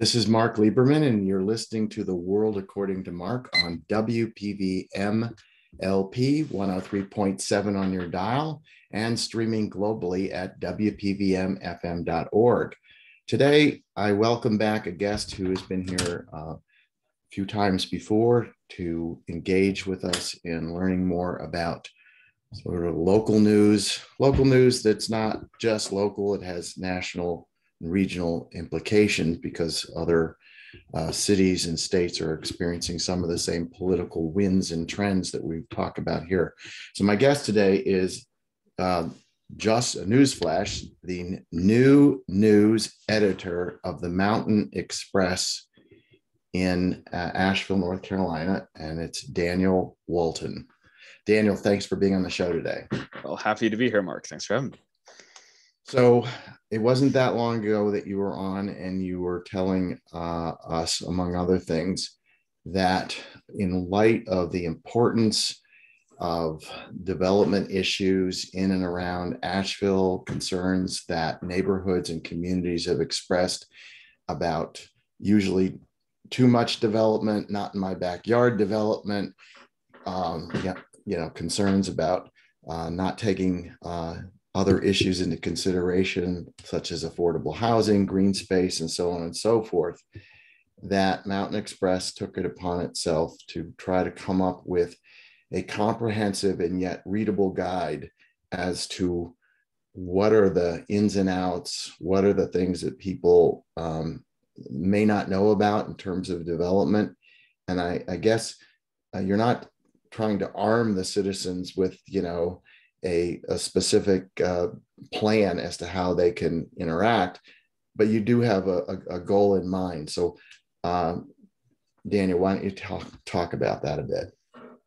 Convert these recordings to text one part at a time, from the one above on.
This is Mark Lieberman, and you're listening to The World According to Mark on WPVM LP 103.7 on your dial and streaming globally at WPVMFM.org. Today, I welcome back a guest who has been here a few times before to engage with us in learning more about sort of local news that's not just local, it has national regional implications because other cities and states are experiencing some of the same political winds and trends that we've talked about here. So my guest today is just a newsflash, the new news editor of the Mountain Xpress in Asheville, North Carolina, and it's Daniel Walton. Daniel, thanks for being on the show today. Well, happy to be here, Mark. Thanks for having me. So it wasn't that long ago that you were on and you were telling us, among other things, that in light of the importance of development issues in and around Asheville, concerns that neighborhoods and communities have expressed about usually too much development, not in my backyard development, concerns about not taking other issues into consideration, such as affordable housing, green space, and so on and so forth, that Mountain Xpress took it upon itself to try to come up with a comprehensive and yet readable guide as to what are the ins and outs, what are the things that people may not know about in terms of development. And I guess you're not trying to arm the citizens with, a specific plan as to how they can interact, but you do have a goal in mind. So, Daniel, why don't you talk about that a bit?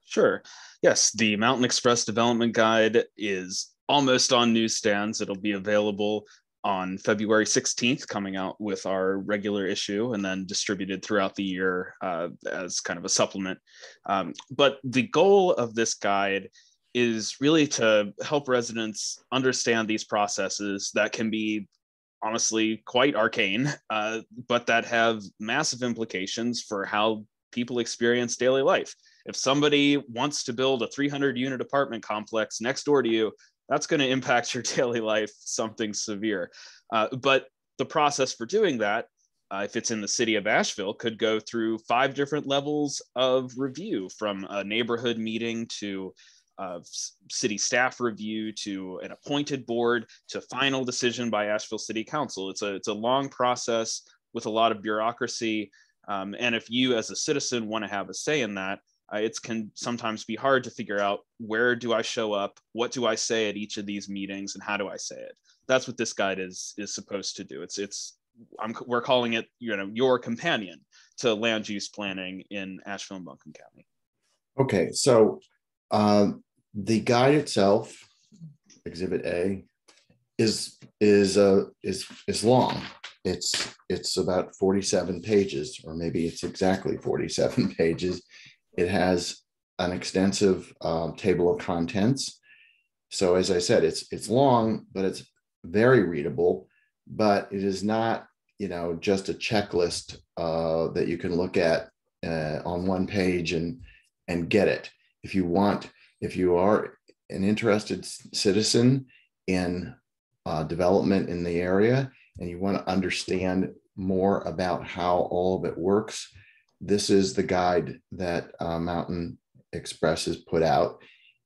Sure. Yes, the Mountain Xpress Development Guide is almost on newsstands. It'll be available on February 16th, coming out with our regular issue and then distributed throughout the year as kind of a supplement. But the goal of this guide is really to help residents understand these processes that can be honestly quite arcane, but that have massive implications for how people experience daily life. If somebody wants to build a 300-unit apartment complex next door to you, that's going to impact your daily life something severe. But the process for doing that, if it's in the city of Asheville, could go through 5 different levels of review, from a neighborhood meeting to city staff review to an appointed board to final decision by Asheville City Council. It's a long process with a lot of bureaucracy. And if you as a citizen want to have a say in that, it can sometimes be hard to figure out, where do I show up? What do I say at each of these meetings, and how do I say it? That's what this guide is supposed to do. We're calling it, your companion to land use planning in Asheville and Buncombe County. Okay, so the guide itself, Exhibit A, is long. It's about 47 pages, or maybe it's exactly 47 pages. It has an extensive table of contents. So as I said, it's long, but it's very readable. But it is not, just a checklist that you can look at on one page and get it. If you are an interested citizen in development in the area and you want to understand more about how all of it works, this is the guide that Mountain Xpress has put out.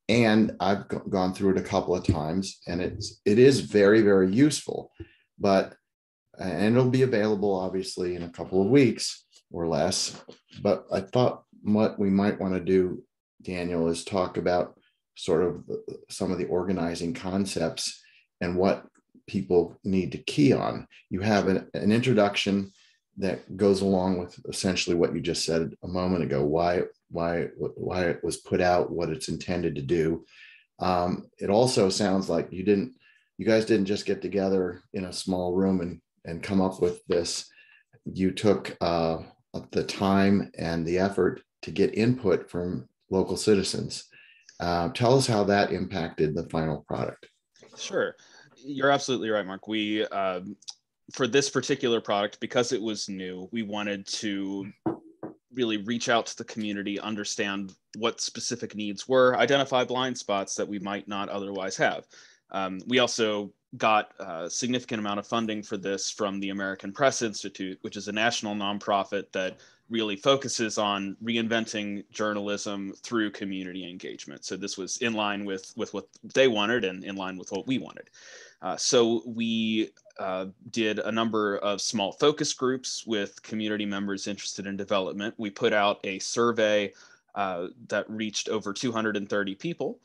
And I've gone through it a couple of times, and it is very, very useful. And it'll be available obviously in a couple of weeks or less. But I thought what we might want to do, Daniel, is talk about sort of some of the organizing concepts and what people need to key on. You have an introduction that goes along with essentially what you just said a moment ago, why it was put out, what it's intended to do. It also sounds like you guys didn't just get together in a small room and come up with this. You took the time and the effort to get input from local citizens. Tell us how that impacted the final product. Sure. You're absolutely right, Mark. We for this particular product, because it was new, we wanted to really reach out to the community, understand what specific needs were, identify blind spots that we might not otherwise have. We also got a significant amount of funding for this from the American Press Institute, which is a national nonprofit that really focuses on reinventing journalism through community engagement. So this was in line with what they wanted and in line with what we wanted. So we did a number of small focus groups with community members interested in development. We put out a survey that reached over 230 people.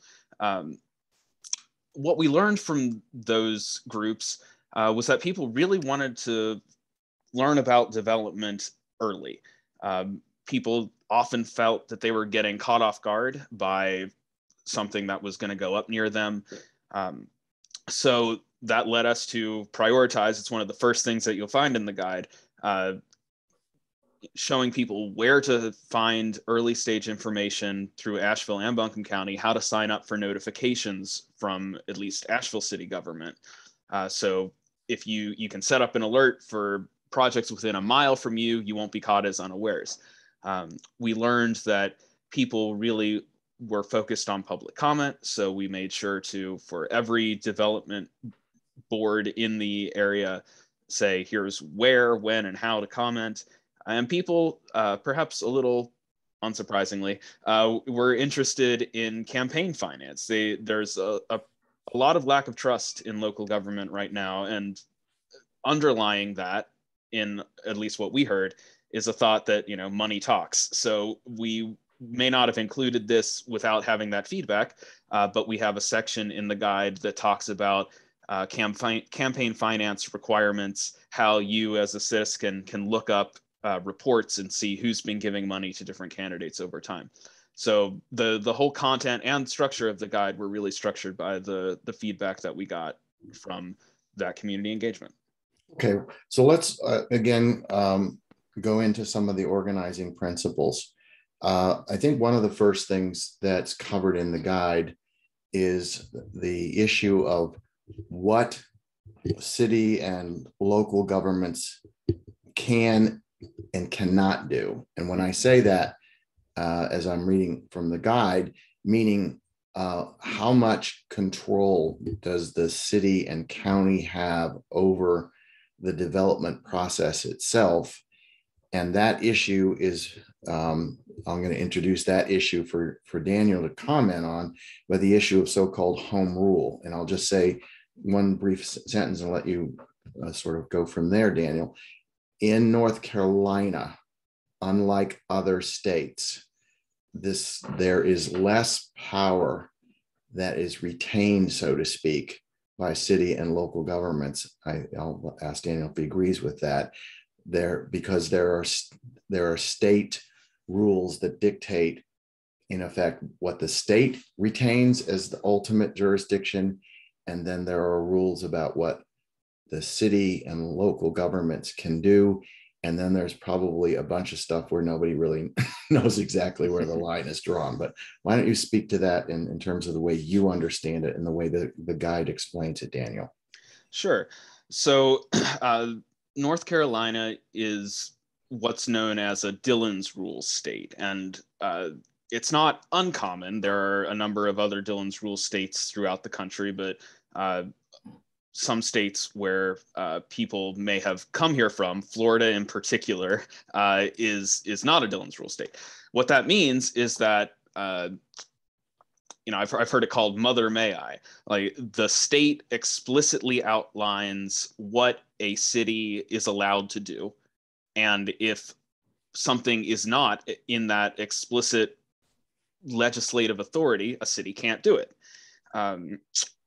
What we learned from those groups was that people really wanted to learn about development early. People often felt that they were getting caught off guard by something that was going to go up near them. So that led us to prioritize. It's one of the first things that you'll find in the guide, showing people where to find early stage information through Asheville and Buncombe County, how to sign up for notifications from at least Asheville city government. So if you can set up an alert for projects within a mile from you, you won't be caught as unawares. We learned that people really were focused on public comment. So we made sure to, for every development board in the area, say, here's where, when, and how to comment. And people, perhaps a little unsurprisingly, were interested in campaign finance. There's a lot of lack of trust in local government right now. And underlying that, in at least what we heard, is a thought that, money talks. So we may not have included this without having that feedback, but we have a section in the guide that talks about campaign finance requirements, how you as a citizen can look up reports and see who's been giving money to different candidates over time. So the whole content and structure of the guide were really structured by the feedback that we got from that community engagement. Okay, so let's again go into some of the organizing principles. I think one of the first things that's covered in the guide is the issue of what city and local governments can and cannot do. And when I say that, as I'm reading from the guide, meaning how much control does the city and county have over the development process itself? And that issue is, I'm going to introduce that issue for Daniel to comment on, but the issue of so-called home rule. And I'll just say one brief sentence and let you sort of go from there, Daniel. In North Carolina, unlike other states, there is less power that is retained, so to speak, by city and local governments. I'll ask Daniel if he agrees with that. Because there are state rules that dictate, in effect, what the state retains as the ultimate jurisdiction, and then there are rules about what the city and local governments can do. And then there's probably a bunch of stuff where nobody really knows exactly where the line is drawn. But why don't you speak to that in terms of the way you understand it and the way the guide explains it, Daniel? Sure. So North Carolina is what's known as a Dillon's Rule state. And it's not uncommon. There are a number of other Dillon's Rule states throughout the country, but some states where people may have come here from, Florida in particular, is not a Dillon's Rule state. What that means is that, I've heard it called Mother May I. Like, the state explicitly outlines what a city is allowed to do. And if something is not in that explicit legislative authority, a city can't do it.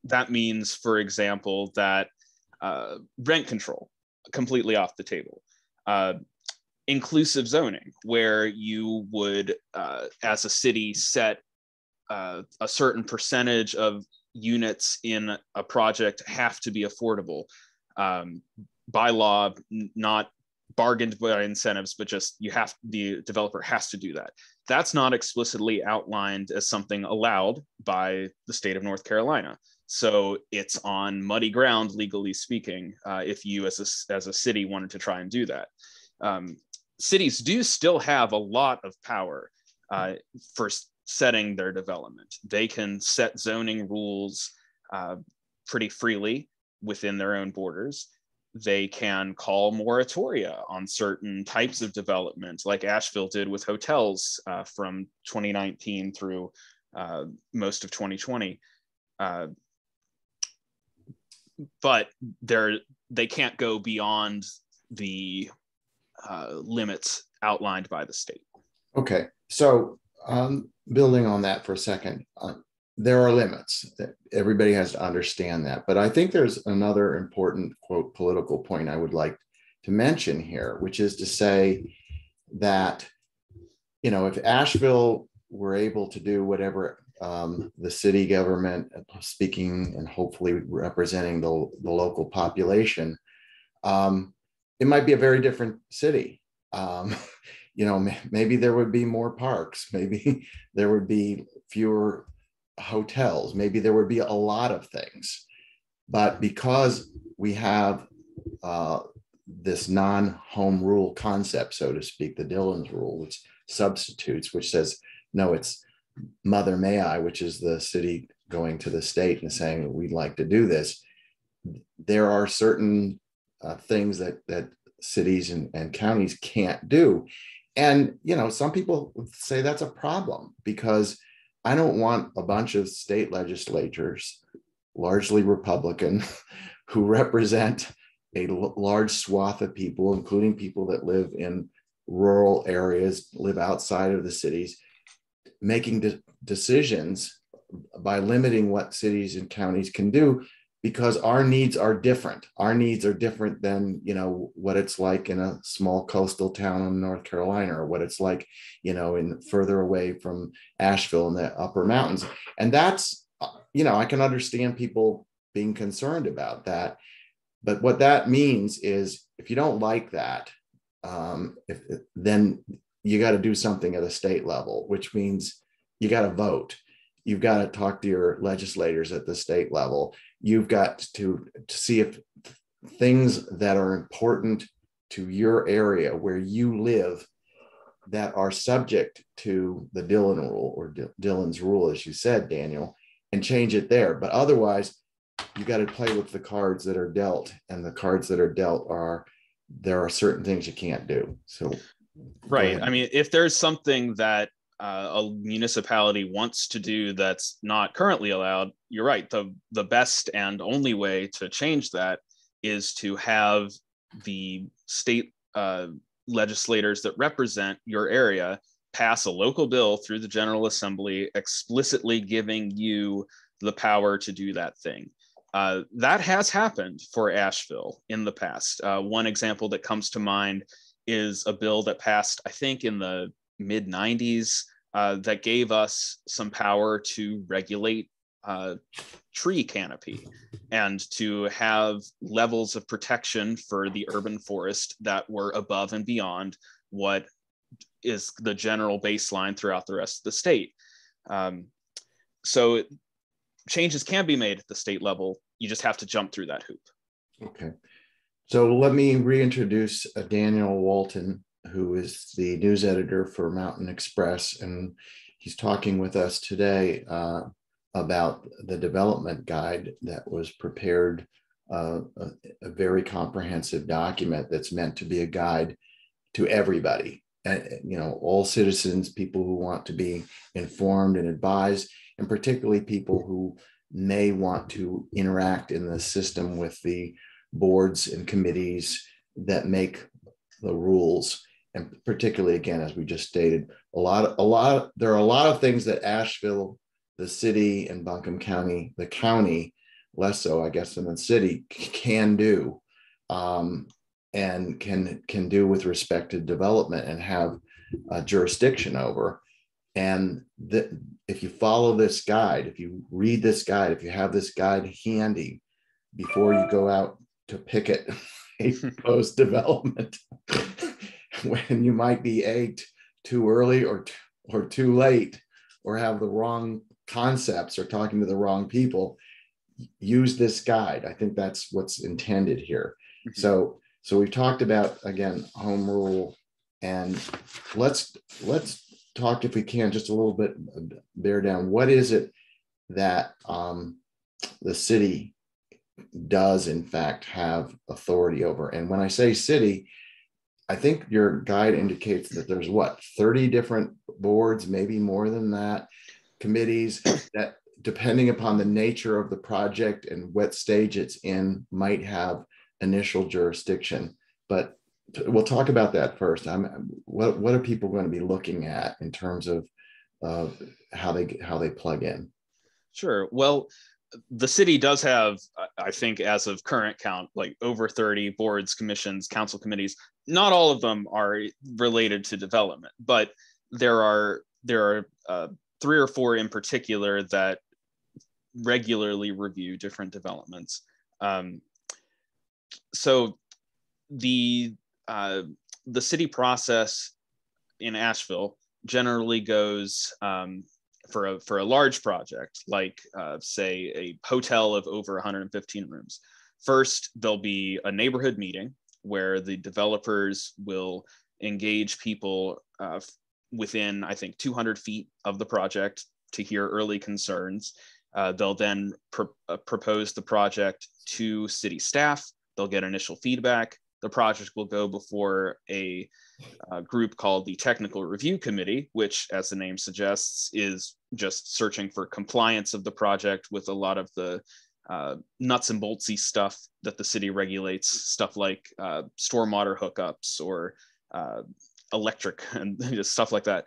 That means, for example, that rent control, completely off the table. Inclusive zoning, where you would, as a city, set a certain percentage of units in a project have to be affordable by law, not bargained by incentives, but just the developer has to do that. That's not explicitly outlined as something allowed by the state of North Carolina. So it's on muddy ground, legally speaking, if you as a city wanted to try and do that. Cities do still have a lot of power for setting their development. They can set zoning rules pretty freely within their own borders. They can call moratoria on certain types of development, like Asheville did with hotels from 2019 through most of 2020. But they can't go beyond the limits outlined by the state. Okay, so building on that for a second, there are limits. Everybody has to understand that. But I think there's another important, quote, political point I would like to mention here, which is to say that, you know, if Asheville were able to do whatever the city government, speaking and hopefully representing the local population, it might be a very different city. You know, maybe there would be more parks, maybe there would be fewer hotels, maybe there would be a lot of things. But because we have this non-home rule concept, so to speak, the Dillon's rule, which substitutes, which says, no, it's Mother May I, which is the city going to the state and saying, we'd like to do this. There are certain things that cities and counties can't do. And, you know, some people would say that's a problem, because I don't want a bunch of state legislatures, largely Republican, who represent a large swath of people, including people that live in rural areas, live outside of the cities, making decisions by limiting what cities and counties can do, because our needs are different. Our needs are different than, you know, what it's like in a small coastal town in North Carolina, or what it's like, you know, in further away from Asheville in the upper mountains. And that's, you know, I can understand people being concerned about that. But what that means is, if you don't like that, then you got to do something at a state level, which means you got to vote. You've got to talk to your legislators at the state level. You've got to see if things that are important to your area where you live, that are subject to the Dillon rule, or Dillon's rule, as you said, Daniel, and change it there. But otherwise, you got to play with the cards that are dealt, and the cards that are dealt are, there are certain things you can't do. So, right. I mean, if there's something that a municipality wants to do that's not currently allowed, you're right. The best and only way to change that is to have the state legislators that represent your area pass a local bill through the General Assembly, explicitly giving you the power to do that thing. That has happened for Asheville in the past. One example that comes to mind is a bill that passed, I think, in the mid 90s, that gave us some power to regulate tree canopy and to have levels of protection for the urban forest that were above and beyond what is the general baseline throughout the rest of the state. So changes can be made at the state level. You just have to jump through that hoop. Okay. So let me reintroduce Daniel Walton, who is the news editor for Mountain Xpress, and he's talking with us today about the development guide that was prepared, a very comprehensive document that's meant to be a guide to everybody, and, you know, all citizens, people who want to be informed and advised, and particularly people who may want to interact in the system with the boards and committees that make the rules. And particularly, again, as we just stated, there are a lot of things that Asheville, the city, and Buncombe County, the county, less so, I guess, than the city, can do, and can do with respect to development and have jurisdiction over. And if you follow this guide, if you read this guide, if you have this guide handy before you go out to picket a proposed development, when you might be too early or too late, or have the wrong concepts, or talking to the wrong people, use this guide. I think that's what's intended here. Mhm. So we've talked about, again, home rule, and let's talk, if we can, just a little bit, bear down, what is it that the city does in fact have authority over? And when I say city, I think your guide indicates that there's what, 30 different boards, maybe more than that, committees that, depending upon the nature of the project and what stage it's in, might have initial jurisdiction. But we'll talk about that first. What are people going to be looking at in terms of how they plug in? Sure. Well, the city does have, I think, as of current count, like over 30 boards, commissions, council committees. Not all of them are related to development, but there are 3 or 4 in particular that regularly review different developments. So the city process in Asheville generally goes, for a large project, like say a hotel of over 115 rooms. First, there'll be a neighborhood meeting where the developers will engage people within, I think, 200 feet of the project to hear early concerns. They'll then propose the project to city staff. They'll get initial feedback. The project will go before a group called the Technical Review Committee, which, as the name suggests, is just searching for compliance of the project with a lot of the nuts and boltsy stuff that the city regulates, stuff like stormwater hookups or electric and just stuff like that.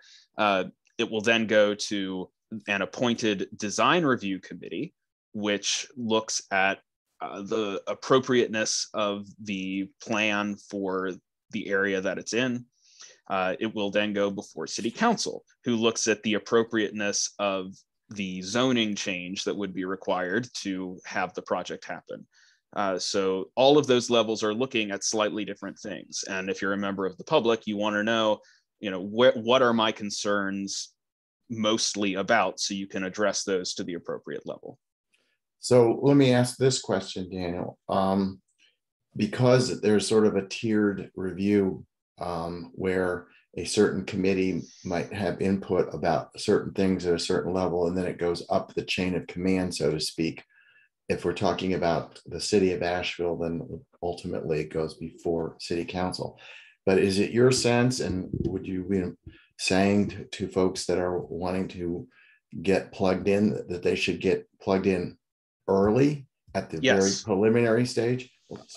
It will then go to an appointed Design Review Committee, which looks at the appropriateness of the plan for the area that it's in. It will then go before City Council, who looks at the appropriateness of the zoning change that would be required to have the project happen. So all of those levels are looking at slightly different things. And if you're a member of the public, you want to know, what are my concerns mostly about, so you can address those to the appropriate level. So let me ask this question, Daniel. Because there's sort of a tiered review where a certain committee might have input about certain things at a certain level, and then it goes up the chain of command, so to speak. If we're talking about the city of Asheville, then ultimately it goes before City Council. But is it your sense, and would you be saying to folks that are wanting to get plugged in, that they should get plugged in early at the very preliminary stage?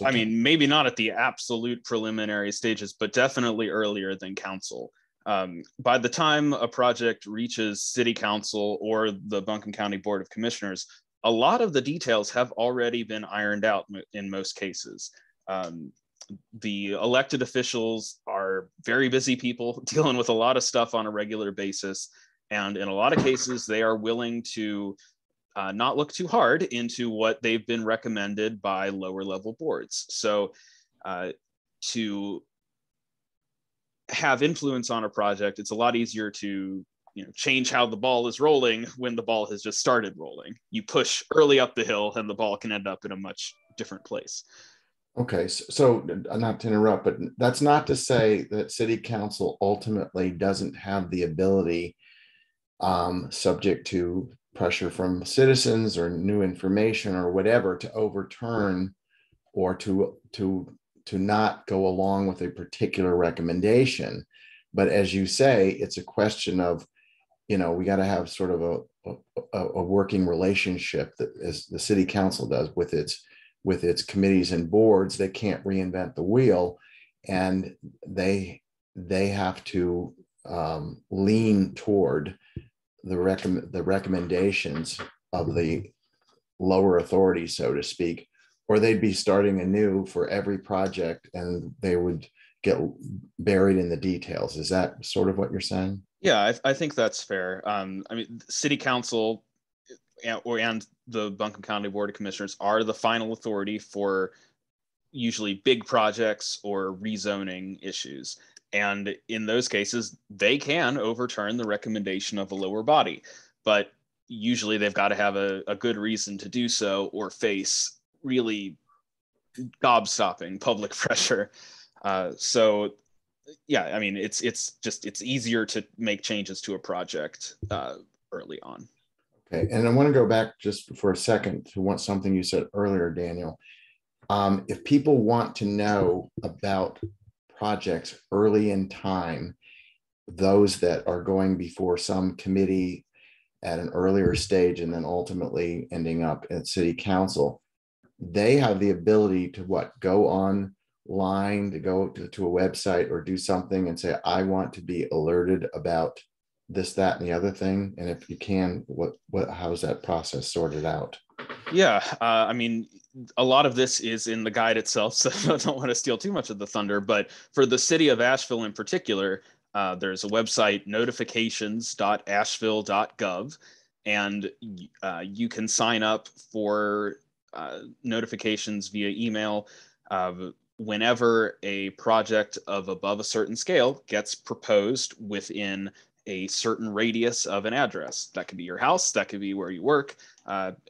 I mean, maybe not at the absolute preliminary stages, but definitely earlier than council. By the time a project reaches City Council or the Buncombe County Board of Commissioners, a lot of the details have already been ironed out in most cases. The elected officials are very busy people dealing with a lot of stuff on a regular basis. And in a lot of cases, they are willing to not look too hard into what they've been recommended by lower level boards. So to have influence on a project, it's a lot easier to change how the ball is rolling when the ball has just started rolling. You push early up the hill and the ball can end up in a much different place. Okay, so not to interrupt, but that's not to say that City Council ultimately doesn't have the ability, subject to pressure from citizens or new information or whatever, to overturn or to not go along with a particular recommendation. But as you say, it's a question of, we got to have sort of a working relationship, that, as the City Council does with its committees and boards. They can't reinvent the wheel, and they have to lean toward the recommendations of the lower authority, so to speak, or they'd be starting anew for every project and they would get buried in the details. Is that sort of what you're saying? Yeah, I think that's fair. I mean, City Council and the Buncombe County Board of Commissioners are the final authority for usually big projects or rezoning issues. And in those cases, they can overturn the recommendation of a lower body. But usually they've got to have a good reason to do so or face really gobstopping public pressure. So yeah, I mean, it's easier to make changes to a project early on. Okay, and I want to go back just for a second to something you said earlier, Daniel. If people want to know about projects early in time, those that are going before some committee at an earlier stage and then ultimately ending up at city council, they have the ability to go online, to go to a website or do something and say, I want to be alerted about this, that, and the other thing. And if you can, how's that process sorted out? Yeah, I mean, a lot of this is in the guide itself, so I don't want to steal too much of the thunder. But for the city of Asheville in particular, there's a website, notifications.asheville.gov, and you can sign up for notifications via email whenever a project of above a certain scale gets proposed within a certain radius of an address. That could be your house, that could be where you work,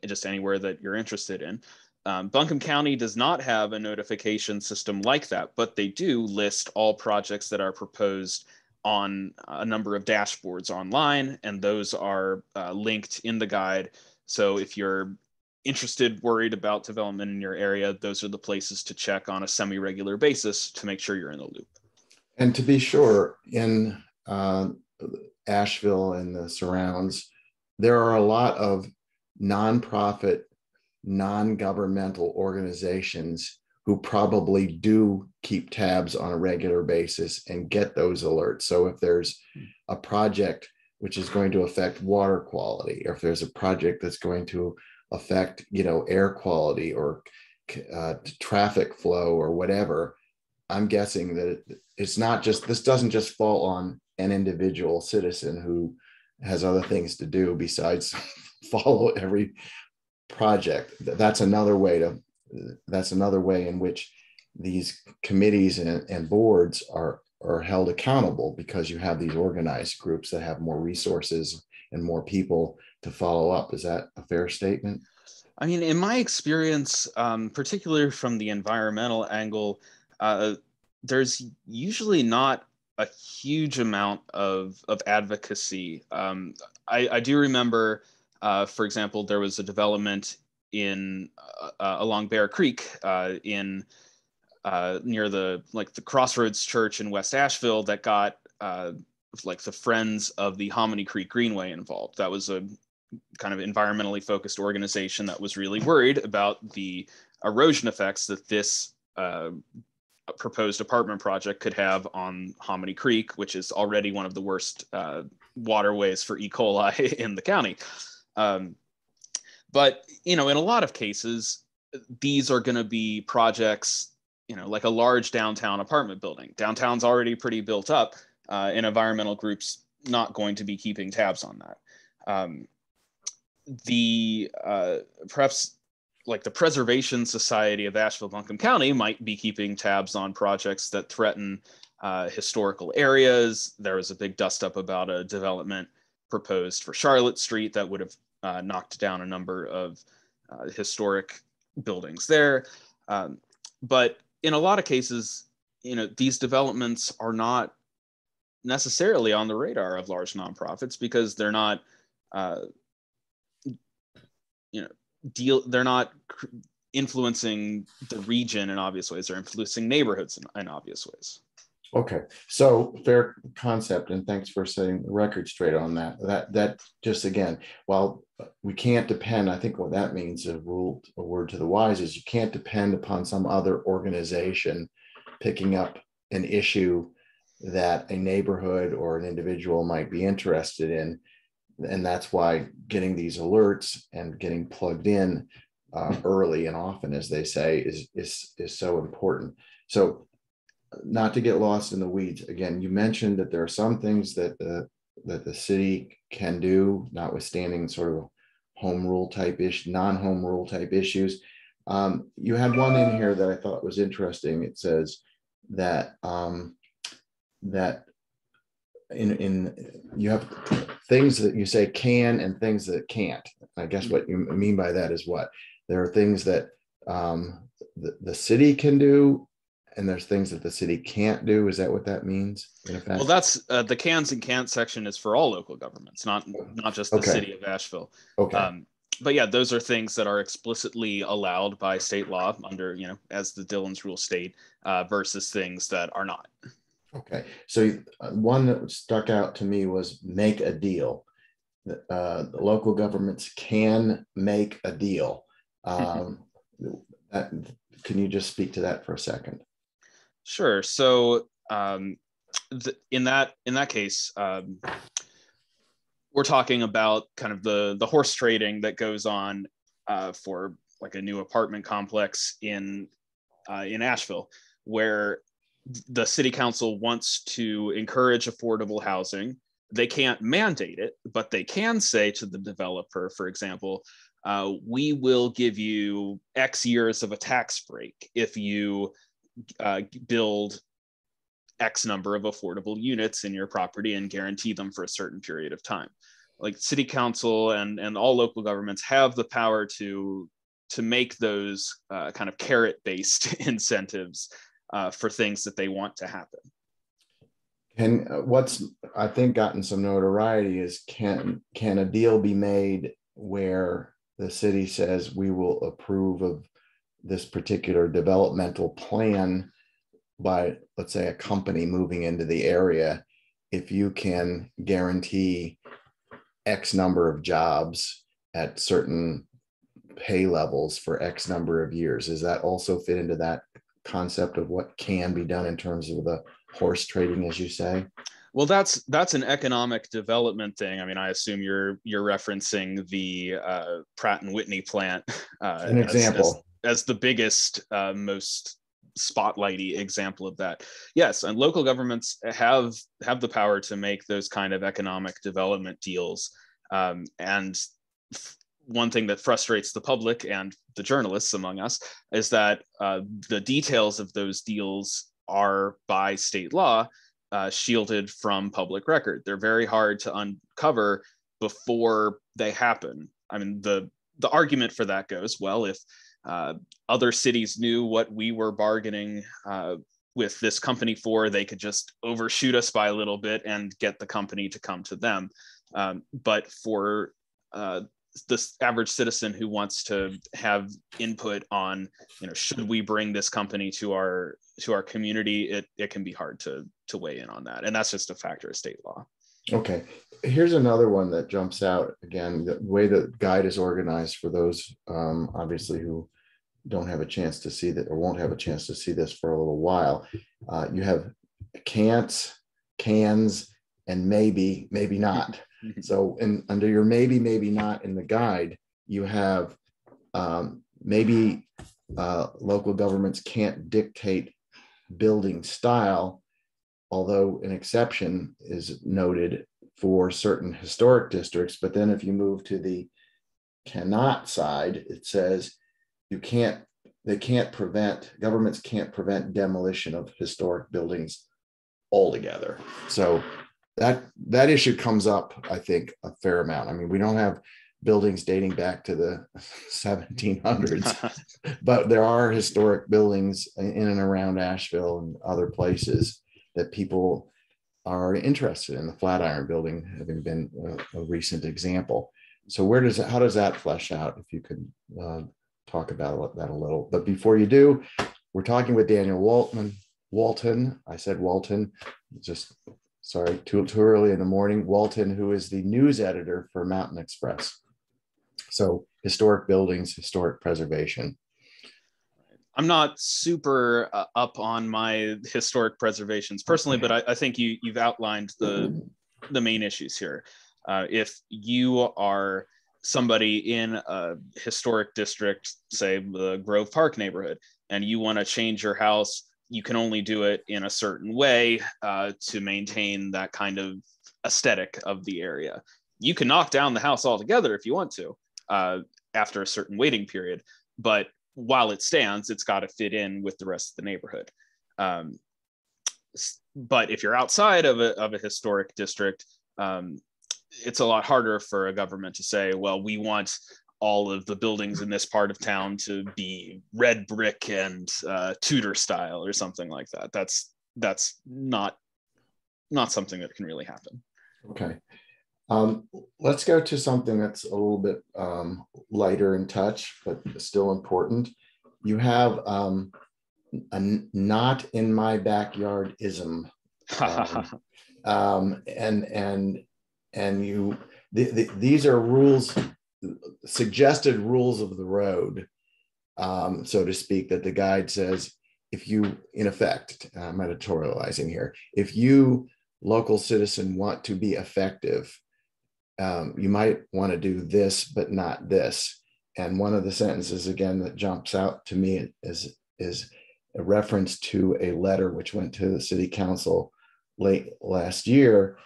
just anywhere that you're interested in. Buncombe County does not have a notification system like that, but they do list all projects that are proposed on a number of dashboards online, and those are linked in the guide. So if you're interested, worried about development in your area, those are the places to check on a semi-regular basis to make sure you're in the loop. And to be sure, in Asheville and the surrounds, there are a lot of nonprofit, non-governmental organizations who probably do keep tabs on a regular basis and get those alerts. So if there's a project which is going to affect water quality, or if there's a project that's going to affect, air quality or traffic flow or whatever, I'm guessing that this doesn't just fall on an individual citizen who has other things to do besides follow every project. That's another way in which these committees and boards are held accountable, because you have these organized groups that have more resources and more people to follow up. Is that a fair statement? I mean, in my experience, particularly from the environmental angle, there's usually not a huge amount of advocacy. I do remember, for example, there was a development in along Bear Creek in near the Crossroads Church in West Asheville that got the Friends of the Hominy Creek Greenway involved. That was a kind of environmentally focused organization that was really worried about the erosion effects that this proposed apartment project could have on Hominy Creek, which is already one of the worst waterways for E. coli in the county. But, in a lot of cases, these are going to be projects, like a large downtown apartment building. Downtown's already pretty built up, and environmental groups not going to be keeping tabs on that. Perhaps like the Preservation Society of Asheville-Buncombe County might be keeping tabs on projects that threaten historical areas. There was a big dust up about a development proposed for Charlotte Street that would have knocked down a number of historic buildings there. But in a lot of cases, these developments are not necessarily on the radar of large nonprofits because they're not, they're not influencing the region in obvious ways. They're influencing neighborhoods in obvious ways. Okay, so fair concept, and thanks for setting the record straight on that. That just, again, while we can't depend, I think what that means, a word to the wise, is you can't depend upon some other organization picking up an issue that a neighborhood or an individual might be interested in. And that's why getting these alerts and getting plugged in early and often, as they say, is so important. So, not to get lost in the weeds, again, you mentioned that there are some things that the city can do, notwithstanding sort of home rule type non-home rule type issues. You had one in here that I thought was interesting. It says that that in you have things that you say can and things that can't. I guess what you mean by that is what there are things that the city can do, and there's things that the city can't do. Is that what that means in effect? Well, that's the cans and can't section is for all local governments, not just the city of Asheville. Okay. But yeah, those are things that are explicitly allowed by state law under, as the Dillon's rule state, versus things that are not. Okay. So one that stuck out to me was make a deal. The local governments can make a deal. Can you just speak to that for a second? Sure. So in that case, we're talking about kind of the horse trading that goes on for like a new apartment complex in Asheville, where the city council wants to encourage affordable housing. They can't mandate it, but they can say to the developer, for example, we will give you X years of a tax break if you build X number of affordable units in your property and guarantee them for a certain period of time. Like city council and all local governments have the power to make those kind of carrot-based incentives for things that they want to happen. And what's I think gotten some notoriety is can a deal be made where the city says we will approve of this particular developmental plan by, let's say, a company moving into the area, if you can guarantee X number of jobs at certain pay levels for X number of years? Does that also fit into that concept of what can be done in terms of the horse trading, as you say? Well, that's an economic development thing. I mean, I assume you're referencing the Pratt and Whitney plant an example as the biggest, most spotlighty example of that. Yes, and local governments have the power to make those kind of economic development deals. And one thing that frustrates the public and the journalists among us is that the details of those deals are by state law shielded from public record. They're very hard to uncover before they happen. I mean, the argument for that goes, well, if other cities knew what we were bargaining with this company for, they could just overshoot us by a little bit and get the company to come to them. But for this average citizen who wants to have input on, should we bring this company to our community, it can be hard to weigh in on that. And that's just a factor of state law. Okay. Here's another one that jumps out. Again, the way the guide is organized for those obviously who don't have a chance to see that or won't have a chance to see this for a little while. You have can'ts, cans, and maybe not. So under your maybe not in the guide, you have maybe local governments can't dictate building style, although an exception is noted for certain historic districts. But then if you move to the cannot side, it says governments can't prevent demolition of historic buildings altogether. So that issue comes up, I think, a fair amount. I mean, we don't have buildings dating back to the 1700s, but there are historic buildings in and around Asheville and other places that people are interested in. The Flatiron Building having been a recent example. So how does that flesh out? If you could talk about that a little. But before you do, we're talking with Daniel Walton. I said Walton, just sorry, too early in the morning. Walton, who is the news editor for Mountain Xpress. So historic buildings, historic preservation. I'm not super up on my historic preservations personally, but I think you've outlined the main issues here. If you are somebody in a historic district, say the Grove Park neighborhood, and you want to change your house, you can only do it in a certain way to maintain that kind of aesthetic of the area. You can knock down the house altogether if you want to after a certain waiting period, but while it stands, it's got to fit in with the rest of the neighborhood. But if you're outside of a historic district, it's a lot harder for a government to say, well, we want all of the buildings in this part of town to be red brick and Tudor style or something like that. That's not something that can really happen. Okay. Let's go to something that's a little bit lighter in touch, but still important. You have a not in my backyard ism. And you, these are rules, suggested rules of the road, so to speak, that the guide says, if you, in effect, I'm editorializing here, if you, local citizen, want to be effective, you might want to do this, but not this. And one of the sentences, again, that jumps out to me is a reference to a letter which went to the city council late last year,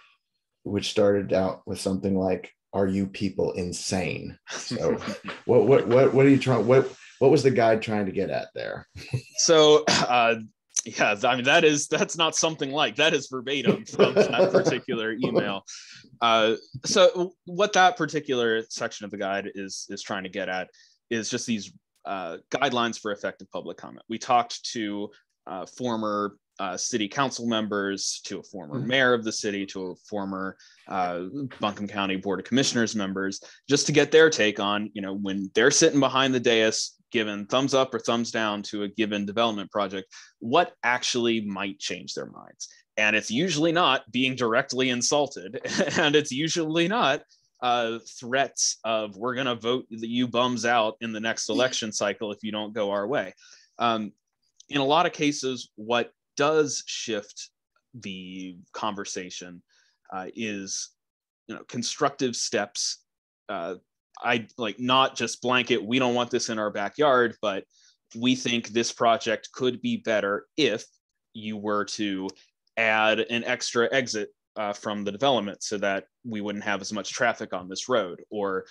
which started out with something like, "Are you people insane?" So, what are you trying? What was the guide trying to get at there? So, yeah, I mean, that's not something like that is verbatim from that particular email. So what that particular section of the guide is trying to get at is just these guidelines for effective public comment. We talked to former city council members, to a former mayor of the city, to a former Buncombe County Board of Commissioners members, just to get their take on, when they're sitting behind the dais, given thumbs up or thumbs down to a given development project, what actually might change their minds. And it's usually not being directly insulted, and it's usually not threats of, we're going to vote you bums out in the next election cycle if you don't go our way. In a lot of cases, what does shift the conversation is, constructive steps. I like, not just blanket, we don't want this in our backyard, but we think this project could be better if you were to add an extra exit from the development so that we wouldn't have as much traffic on this road. Or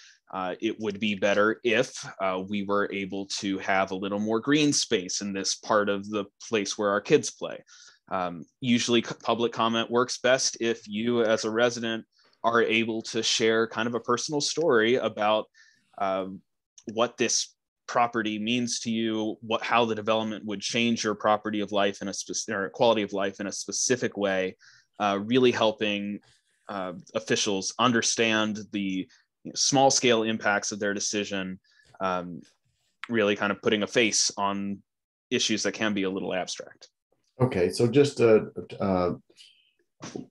it would be better if we were able to have a little more green space in this part of the place where our kids play. Usually public comment works best if you as a resident are able to share kind of a personal story about what this property means to you, how the development would change your property of life in a specific, or quality of life in a specific way, really helping officials understand the small scale impacts of their decision, really kind of putting a face on issues that can be a little abstract. Okay, so just to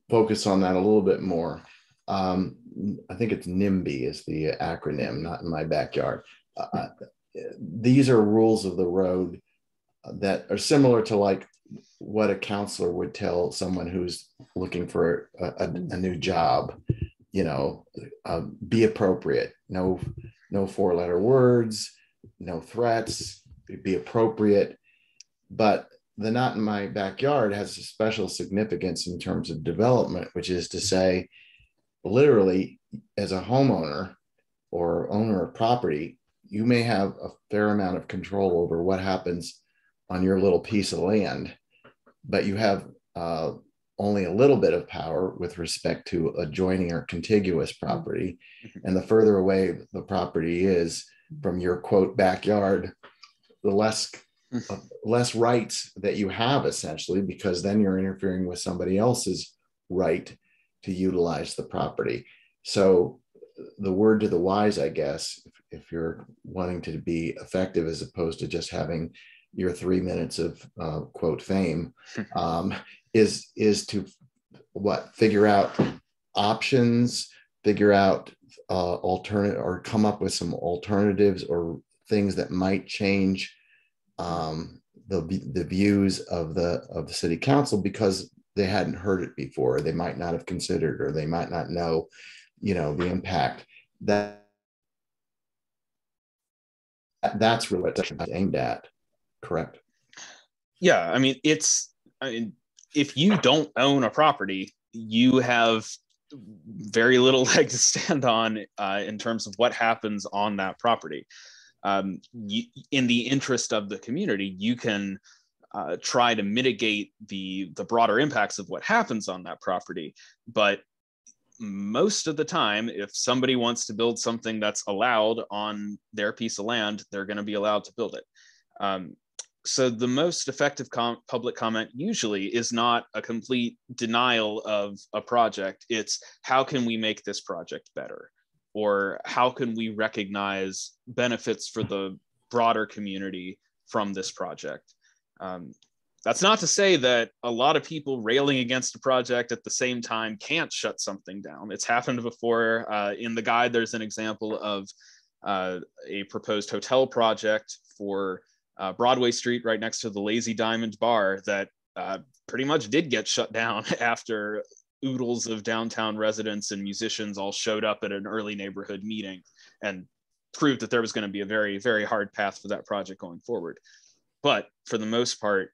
focus on that a little bit more. I think it's NIMBY is the acronym, not in my backyard. These are rules of the road that are similar to like what a counselor would tell someone who's looking for a new job. Be appropriate. No 4-letter words, no threats. Be appropriate. But the not in my backyard has a special significance in terms of development, which is to say, literally, as a homeowner or owner of property, you may have a fair amount of control over what happens on your little piece of land, but you have only a little bit of power with respect to adjoining or contiguous property. And the further away the property is from your quote backyard, the less rights that you have, essentially, because then you're interfering with somebody else's right to utilize the property. So the word to the wise, I guess, if you're wanting to be effective as opposed to just having your 3 minutes of quote fame, is to figure out options, figure out alternate, or come up with some alternatives or things that might change the views of the city council, because they hadn't heard it before. They might not have considered, or they might not know, the impact. That's really what it's aimed at, correct? Yeah, I mean, if you don't own a property, you have very little leg to stand on in terms of what happens on that property. In the interest of the community, you can try to mitigate the broader impacts of what happens on that property. But most of the time, if somebody wants to build something that's allowed on their piece of land, they're going to be allowed to build it. So the most effective public comment usually is not a complete denial of a project. It's how can we make this project better? Or how can we recognize benefits for the broader community from this project? That's not to say that a lot of people railing against a project at the same time can't shut something down. It's happened before. In the guide, there's an example of a proposed hotel project for Broadway Street right next to the Lazy Diamond Bar that pretty much did get shut down after oodles of downtown residents and musicians all showed up at an early neighborhood meeting and proved that there was going to be a very, very hard path for that project going forward. But for the most part,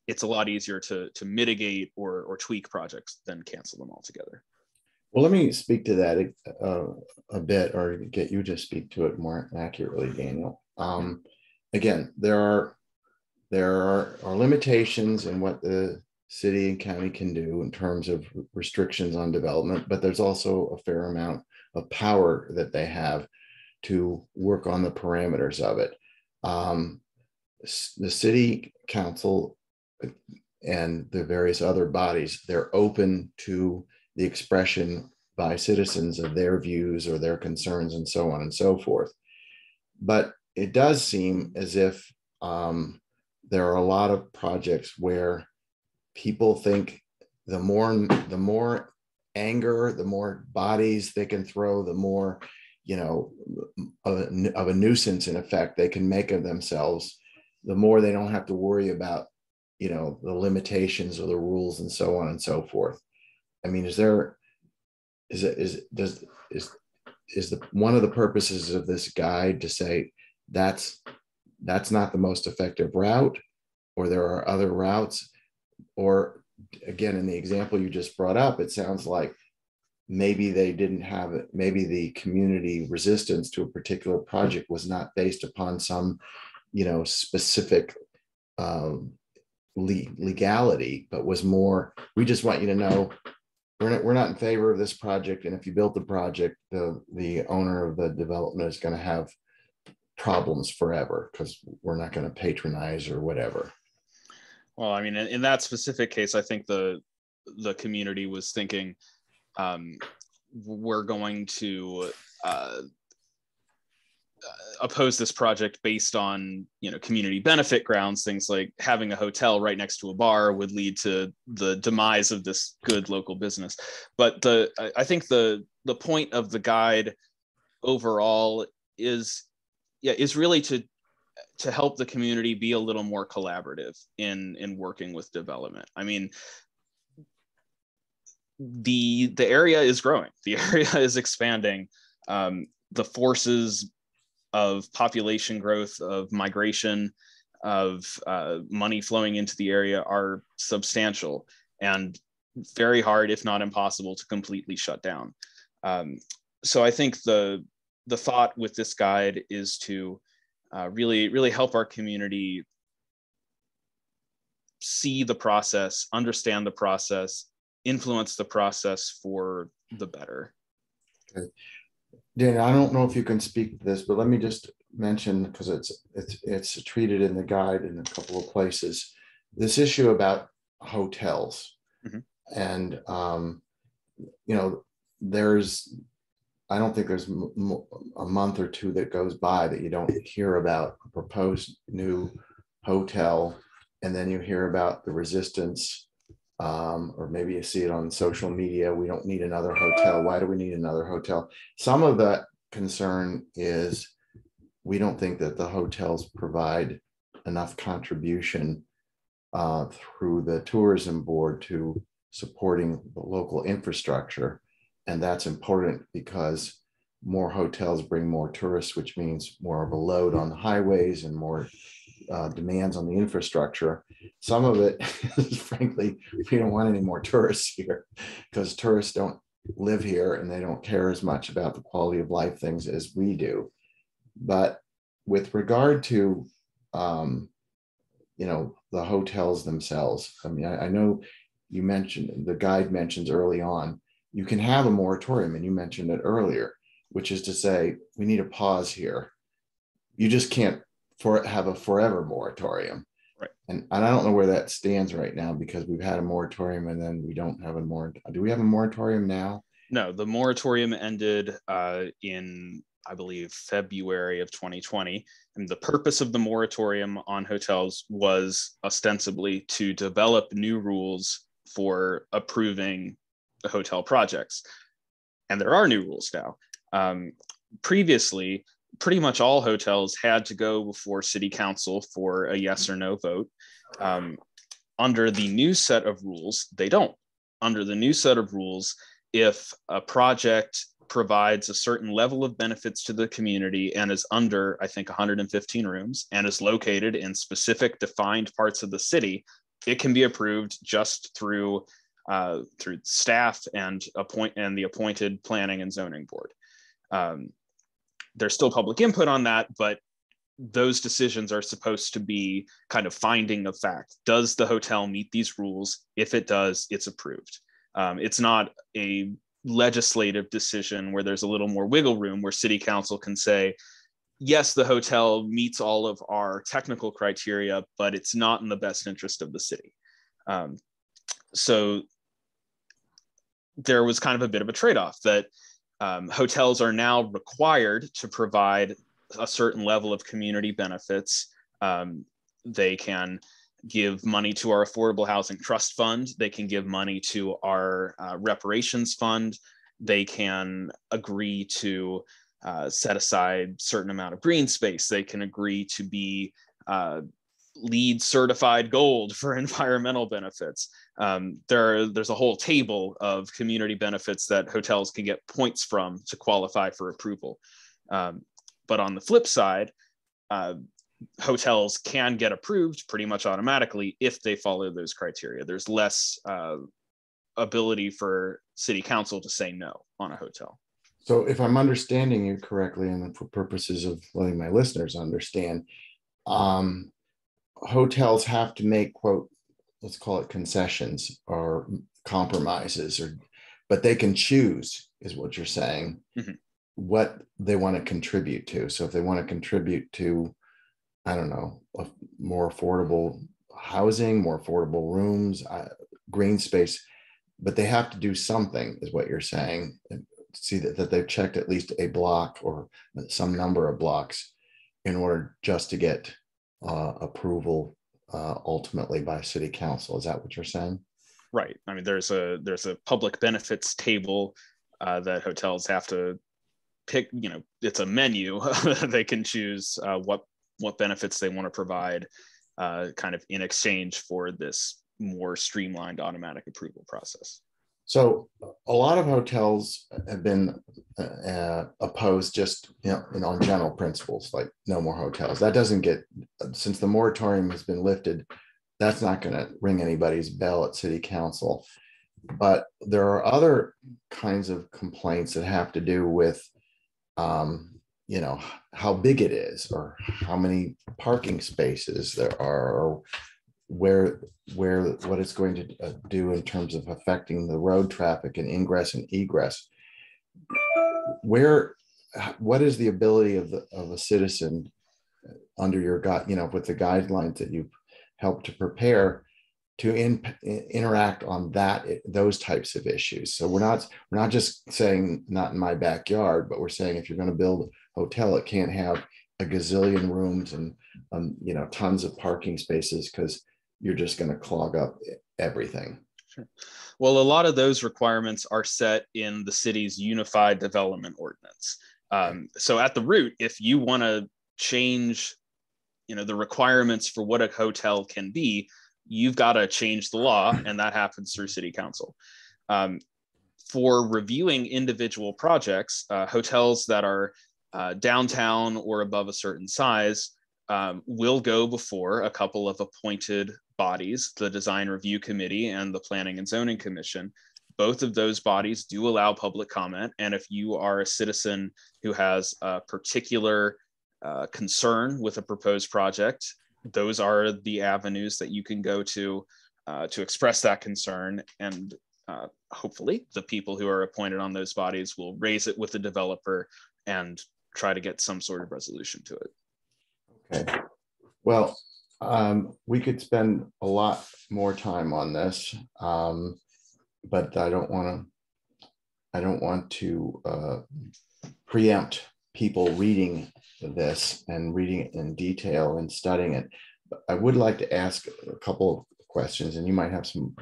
it's a lot easier to mitigate or tweak projects than cancel them altogether. Well, let me speak to that a bit, or get you to speak to it more accurately, Daniel. Again, there are limitations in what the city and county can do in terms of restrictions on development, but there's also a fair amount of power that they have to work on the parameters of it. The city council and the various other bodies, they're open to the expression by citizens of their views or their concerns and so on and so forth. But it does seem as if there are a lot of projects where people think the more anger, the more bodies they can throw, the more, of a nuisance in effect they can make of themselves, the more they don't have to worry about, the limitations or the rules and so on and so forth. I mean, is one of the purposes of this guide to say that's not the most effective route, or there are other routes? Or again, in the example you just brought up, it sounds like maybe they didn't have it. Maybe the community resistance to a particular project was not based upon some, specific legality, but was more, we just want you to know we're not in favor of this project. And if you build the project, the owner of the development is going to have problems forever because we're not going to patronize or whatever. Well, I mean, in that specific case, I think the community was thinking we're going to oppose this project based on community benefit grounds. Things like having a hotel right next to a bar would lead to the demise of this good local business. But I think the point of the guide overall is really to help the community be a little more collaborative in working with development. I mean, the area is growing, the area is expanding. The forces of population growth, of migration, of money flowing into the area are substantial and very hard, if not impossible, to completely shut down. So I think the thought with this guide is to really help our community see the process, understand the process, influence the process for the better. Okay. Dan, I don't know if you can speak to this, but let me just mention, because it's treated in the guide in a couple of places, this issue about hotels. Mm-hmm. And I don't think there's a month or two that goes by that you don't hear about a proposed new hotel, and then you hear about the resistance, or maybe you see it on social media. We don't need another hotel. Why do we need another hotel? Some of that concern is we don't think that the hotels provide enough contribution through the tourism board to supporting the local infrastructure. And that's important because more hotels bring more tourists, which means more of a load on the highways and more demands on the infrastructure. Some of it is, frankly, we don't want any more tourists here because tourists don't live here and they don't care as much about the quality of life things as we do. But with regard to the hotels themselves. I mean, I know you mentioned, the guide mentions early on, you can have a moratorium, and you mentioned it earlier, which is to say we need a pause here. You just can't have a forever moratorium. Right. And I don't know where that stands right now, because we've had a moratorium and then we don't have a moratorium. Do we have a moratorium now? No, the moratorium ended in, I believe, February of 2020. And the purpose of the moratorium on hotels was ostensibly to develop new rules for approving the hotel projects. And there are new rules now. Previously, pretty much all hotels had to go before city council for a yes or no vote. Under the new set of rules, they don't. Under the new set of rules, if a project provides a certain level of benefits to the community and is under, I think, 115 rooms and is located in specific defined parts of the city, it can be approved just through staff and the appointed planning and zoning board. There's still public input on that, but those decisions are supposed to be kind of finding of fact. Does the hotel meet these rules? If it does, it's approved. It's not a legislative decision where there's a little more wiggle room where city council can say, yes, the hotel meets all of our technical criteria, but it's not in the best interest of the city. So there was kind of a bit of a trade-off that hotels are now required to provide a certain level of community benefits. They can give money to our Affordable Housing Trust Fund. They can give money to our reparations fund. They can agree to set aside a certain amount of green space. They can agree to be LEED certified gold for environmental benefits. There's a whole table of community benefits that hotels can get points from to qualify for approval. But on the flip side, hotels can get approved pretty much automatically if they follow those criteria. There's less ability for city council to say no on a hotel. So if I'm understanding you correctly, and for purposes of letting my listeners understand, hotels have to make, quote, let's call it concessions or compromises, but they can choose, is what you're saying, what they want to contribute to. So if they want to contribute to, I don't know, more affordable housing, more affordable rooms, green space, but they have to do something, is what you're saying, and see that they've checked at least a block or some number of blocks in order just to get approval ultimately by city council. Is that what you're saying? Right. I mean, there's a public benefits table that hotels have to pick. It's a menu. They can choose what benefits they want to provide, kind of in exchange for this more streamlined automatic approval process. So a lot of hotels have been opposed just on general principles, like no more hotels. That doesn't get, since the moratorium has been lifted, that's not going to ring anybody's bell at city council. But there are other kinds of complaints that have to do with how big it is, or how many parking spaces there are, or what it's going to do in terms of affecting the road traffic and ingress and egress. What is the ability of a citizen under your with the guidelines that you've helped to prepare to interact on those types of issues? So we're not just saying not in my backyard, but we're saying if you're going to build a hotel, it can't have a gazillion rooms and tons of parking spaces, because you're just going to clog up everything. Sure. Well, a lot of those requirements are set in the city's unified development ordinance. So at the root, if you want to change, the requirements for what a hotel can be, you've got to change the law, and that happens through city council. For reviewing individual projects, hotels that are downtown or above a certain size will go before a couple of appointed bodies, the Design Review Committee and the Planning and Zoning Commission. Both of those bodies do allow public comment. And if you are a citizen who has a particular concern with a proposed project, those are the avenues that you can go to express that concern. And hopefully the people who are appointed on those bodies will raise it with the developer and try to get some sort of resolution to it. Okay. Well, we could spend a lot more time on this, but I don't want to preempt people reading this and reading it in detail and studying it. But I would like to ask a couple of questions, and you might have some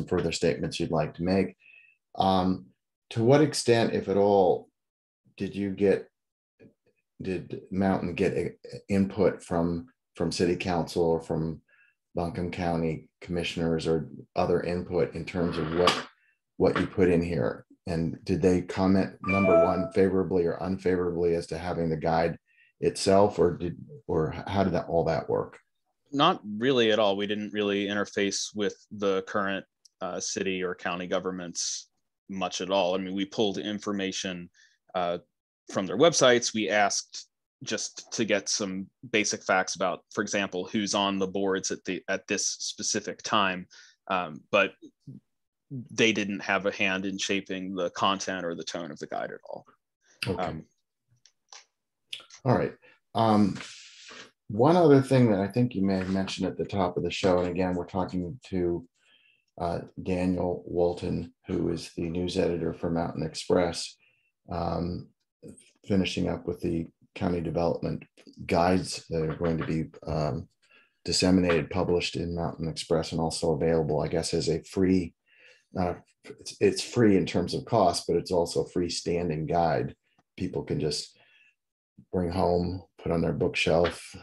further statements you'd like to make. To what extent, if at all, did Mountain get input from City Council or from Buncombe County commissioners or other input in terms of what you put in here? And did they comment, number one, favorably or unfavorably as to having the guide itself, or how did all that work? Not really at all. We didn't really interface with the current city or county governments much at all. I mean, we pulled information from their websites. We asked just to get some basic facts about, for example, who's on the boards at this specific time, but they didn't have a hand in shaping the content or the tone of the guide at all. Okay. All right. One other thing that I think you may have mentioned at the top of the show, and again, we're talking to Daniel Walton, who is the news editor for Mountain Xpress, finishing up with the county development guides that are going to be disseminated, published in Mountain Xpress, and also available, I guess, as a free, it's free in terms of cost, but it's also a freestanding guide. People can just bring home, put on their bookshelf.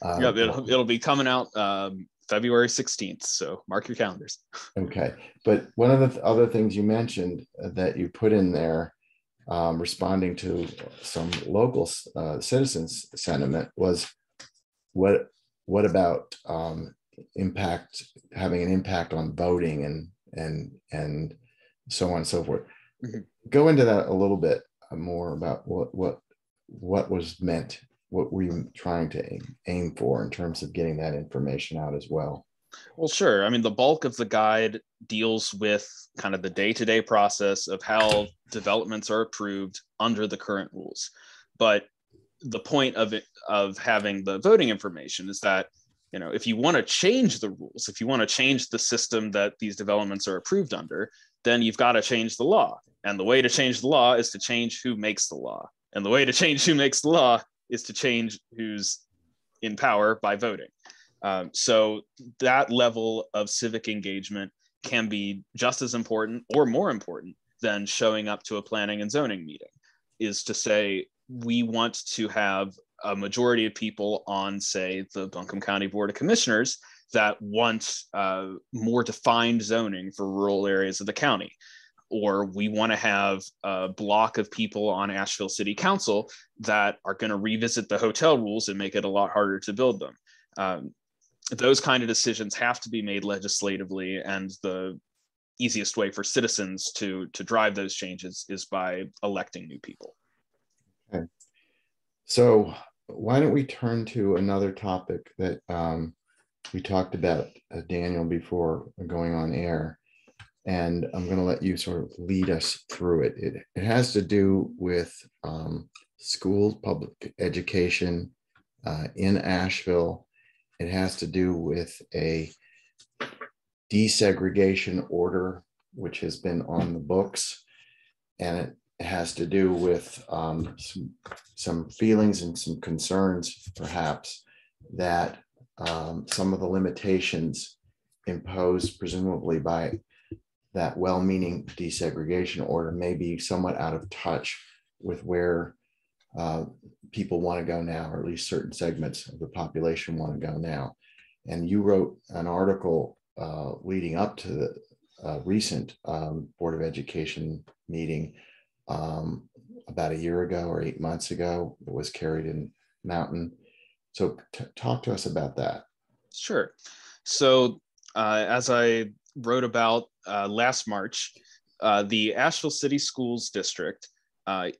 Yeah, it'll be coming out February 16th, so mark your calendars. Okay, but one of the other things you mentioned that you put in there, responding to some local citizens' sentiment, was what about having an impact on voting and so on and so forth. Mm-hmm. Go into that a little bit more about what was meant. What were you trying to aim for in terms of getting that information out as well? Well, sure. I mean, the bulk of the guide deals with kind of the day-to-day process of how developments are approved under the current rules. But the point of having the voting information is that, you know, if you want to change the rules, if you want to change the system that these developments are approved under, then you've got to change the law. And the way to change the law is to change who makes the law. And the way to change who makes the law is to change who's in power by voting. So that level of civic engagement can be just as important or more important than showing up to a planning and zoning meeting, is to say, we want to have a majority of people on, say, the Buncombe County Board of Commissioners that want more defined zoning for rural areas of the county. Or we want to have a block of people on Asheville City Council that are going to revisit the hotel rules and make it a lot harder to build them. Those kind of decisions have to be made legislatively, and the easiest way for citizens to drive those changes is by electing new people. Okay. So why don't we turn to another topic that we talked about, Daniel, before going on air. And I'm going to let you sort of lead us through it. It has to do with schools, public education in Asheville. It has to do with a desegregation order, which has been on the books. And it has to do with some feelings and some concerns, perhaps, that some of the limitations imposed, presumably by that well-meaning desegregation order, may be somewhat out of touch with where people want to go now, or at least certain segments of the population want to go now. And you wrote an article leading up to the recent Board of Education meeting about a year ago or 8 months ago. It was carried in Mountain. So talk to us about that. Sure. So as I wrote about last March, the Asheville City Schools District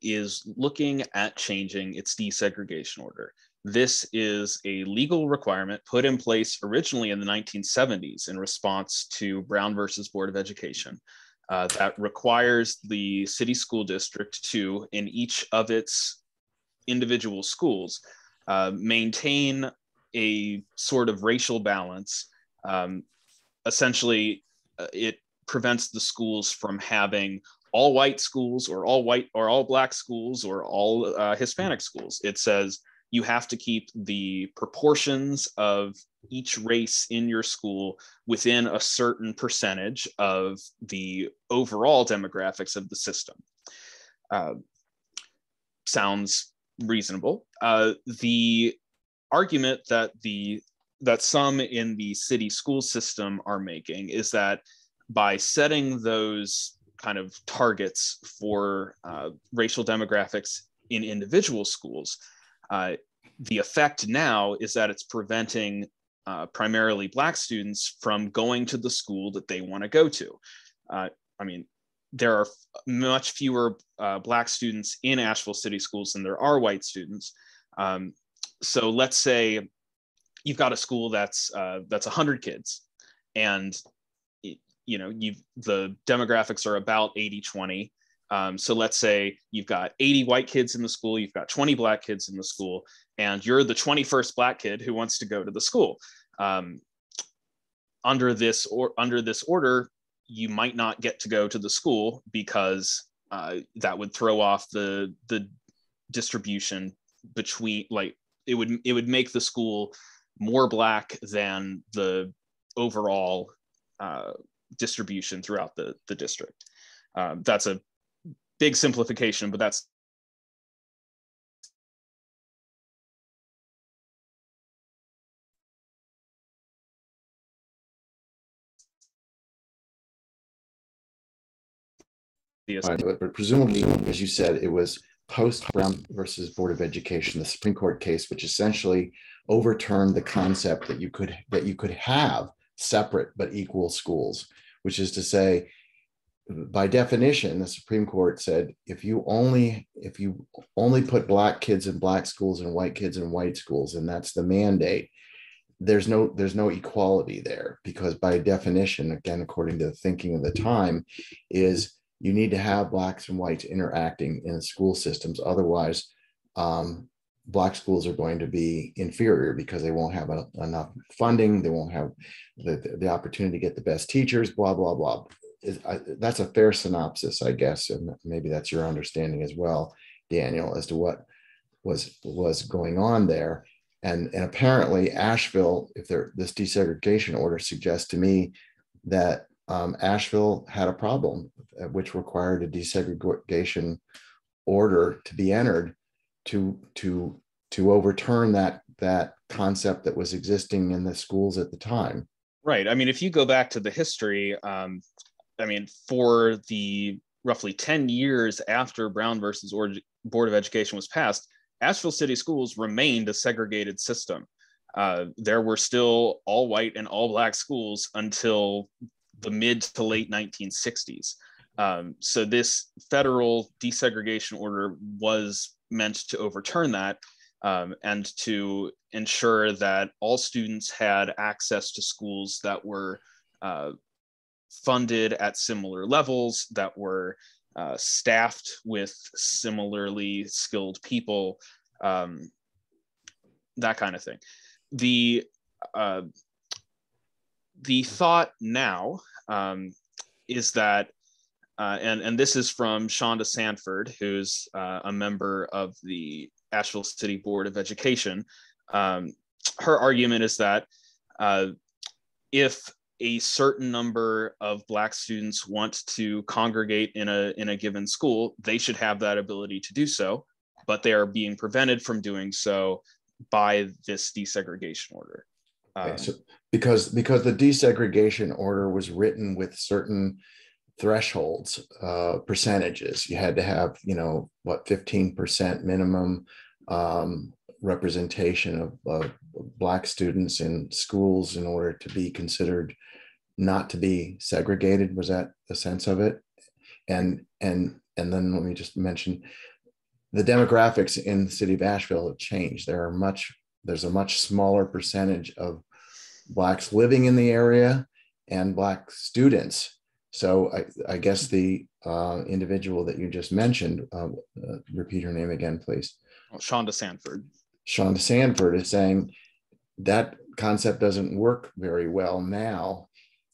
is looking at changing its desegregation order. This is a legal requirement put in place originally in the 1970s in response to Brown versus Board of Education that requires the city school district to, in each of its individual schools, maintain a sort of racial balance. Essentially, it prevents the schools from having all white schools or all white or all black schools or all Hispanic schools. It says you have to keep the proportions of each race in your school within a certain percentage of the overall demographics of the system. Sounds reasonable. The argument that some in the city school system are making is that by setting those kind of targets for racial demographics in individual schools, the effect now is that it's preventing primarily Black students from going to the school that they want to go to. I mean, there are much fewer Black students in Asheville city schools than there are white students. So let's say you've got a school that's 100 kids, and the demographics are about 80-20. So let's say you've got 80 white kids in the school, you've got 20 Black kids in the school, and you're the 21st Black kid who wants to go to the school. Under this order, you might not get to go to the school because that would throw off the distribution between, like, it would make the school more Black than the overall distribution throughout the district. That's a big simplification, but that's but presumably, as you said, it was post Brown versus Board of Education, the Supreme Court case, which essentially overturned the concept that you could have separate but equal schools, which is to say, by definition, the Supreme Court said if you only put Black kids in Black schools and white kids in white schools, and that's the mandate, there's no equality there, because by definition, again, according to the thinking of the time, is you need to have Blacks and whites interacting in school systems. Otherwise, Black schools are going to be inferior because they won't have enough funding. They won't have the opportunity to get the best teachers, blah, blah, blah. That's a fair synopsis, I guess. And maybe that's your understanding as well, Daniel, as to what was going on there. And apparently Asheville, this desegregation order suggests to me that Asheville had a problem, which required a desegregation order to be entered to overturn that concept that was existing in the schools at the time. Right. I mean, if you go back to the history, for the roughly 10 years after Brown versus Board of Education was passed, Asheville city schools remained a segregated system. There were still all white and all Black schools until the mid to late 1960s. So this federal desegregation order was meant to overturn that and to ensure that all students had access to schools that were funded at similar levels, that were staffed with similarly skilled people, that kind of thing. The thought now is that, and this is from Shonda Sanford, who's a member of the Asheville City Board of Education. Her argument is that if a certain number of Black students want to congregate in a given school, they should have that ability to do so, but they are being prevented from doing so by this desegregation order. Okay, so because the desegregation order was written with certain thresholds, percentages, you had to have 15% minimum representation of Black students in schools in order to be considered not to be segregated. Was that the sense of it? And then let me just mention, the demographics in the city of Asheville have changed. There's a much smaller percentage of Blacks living in the area and Black students. So I guess the individual that you just mentioned, repeat her name again, please. Shonda Sanford. Shonda Sanford is saying that concept doesn't work very well now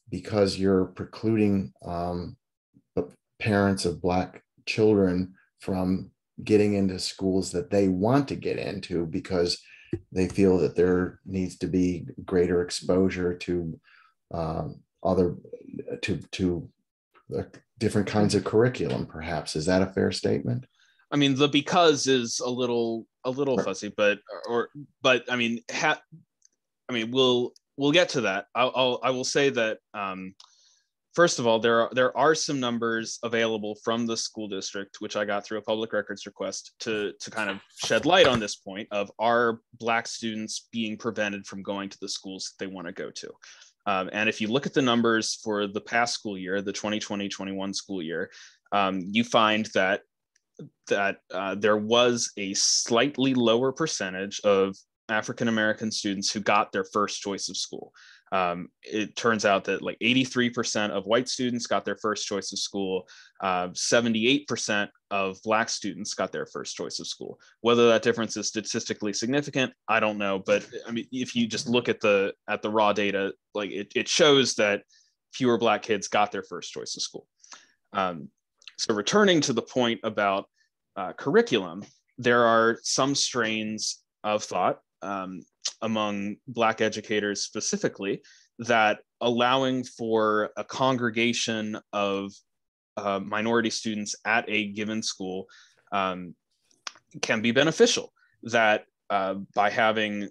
because you're precluding the parents of Black children from getting into schools that they want to get into because they feel that there needs to be greater exposure to different kinds of curriculum. Perhaps, is that a fair statement? I mean, the because is a little fuzzy, but I mean, we'll get to that. I will say that first of all, there are some numbers available from the school district, which I got through a public records request to kind of shed light on this point of, are Black students being prevented from going to the schools that they want to go to? And if you look at the numbers for the past school year, the 2020-21 school year, you find that there was a slightly lower percentage of African-American students who got their first choice of school. It turns out that like 83% of white students got their first choice of school. 78% of Black students got their first choice of school. Whether that difference is statistically significant, I don't know. But I mean, if you just look at the raw data, like it shows that fewer Black kids got their first choice of school. So returning to the point about curriculum, there are some strains of thought among Black educators specifically that allowing for a congregation of minority students at a given school can be beneficial. That by having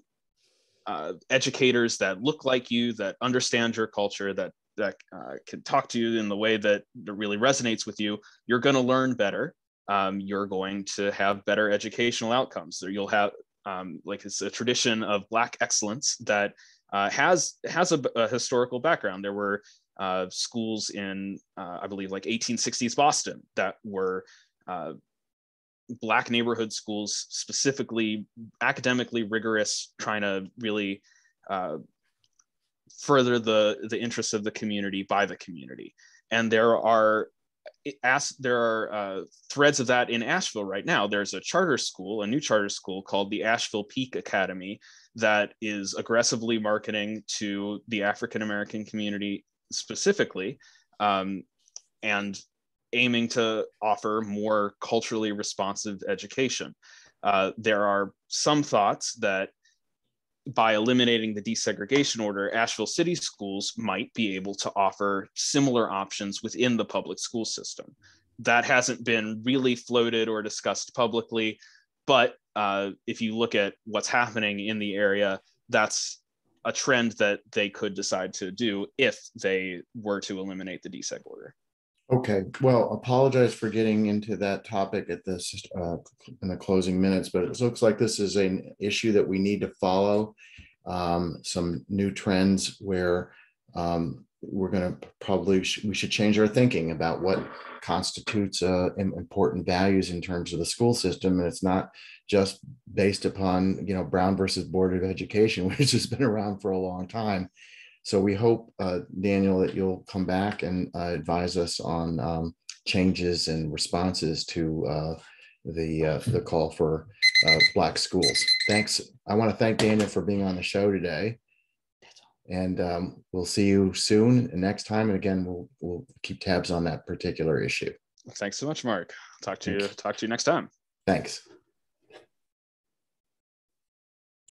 educators that look like you, that understand your culture, that can talk to you in the way that really resonates with you, you're going to learn better. You're going to have better educational outcomes. You'll have like it's a tradition of Black excellence that has a historical background. There were schools in, I believe, like 1860s Boston that were Black neighborhood schools, specifically academically rigorous, trying to really further the interests of the community by the community. And there are threads of that in Asheville right now. There's a new charter school called the Asheville Peak Academy that is aggressively marketing to the African-American community specifically, and aiming to offer more culturally responsive education. There are some thoughts that by eliminating the desegregation order, Asheville City Schools might be able to offer similar options within the public school system. That hasn't been really floated or discussed publicly, but if you look at what's happening in the area, that's a trend that they could decide to do if they were to eliminate the deseg order. Okay, well, apologize for getting into that topic at this in the closing minutes, but it looks like this is an issue that we need to follow. Some new trends where we're going to we should change our thinking about what constitutes important values in terms of the school system, and it's not just based upon Brown versus Board of Education, which has been around for a long time. So we hope, Daniel, that you'll come back and advise us on changes and responses to the call for Black schools. Thanks. I want to thank Daniel for being on the show today. And we'll see you soon and next time. And again, we'll keep tabs on that particular issue. Thanks so much, Mark. Talk to you next time. Thanks.